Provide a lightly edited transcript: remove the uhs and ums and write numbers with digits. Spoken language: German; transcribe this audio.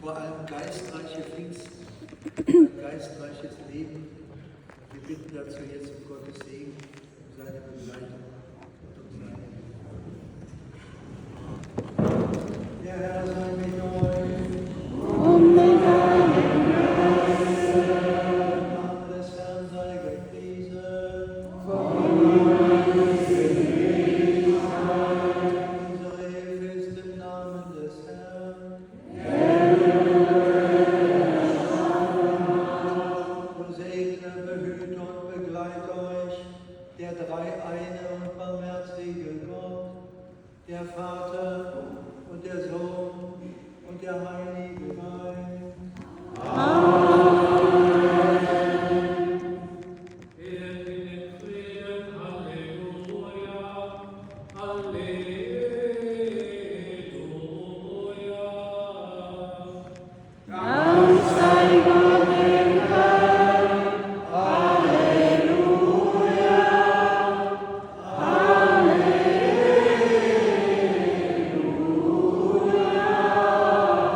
vor allem geistreiche Pfingsten, ein geistreiches Leben. Wir bitten dazu jetzt um Gottes Segen, um seine Begleitung und um seine Hilfe. Der Herr sei mit euch. Und mit deinem Der Name des Herrn sei gepriesen. Unsere Hilfe ist im Namen des Herrn. So segne, behüte und begleite euch der dreieine und barmherzige Gott, der Vater und der Sohn und der Heilige Geist.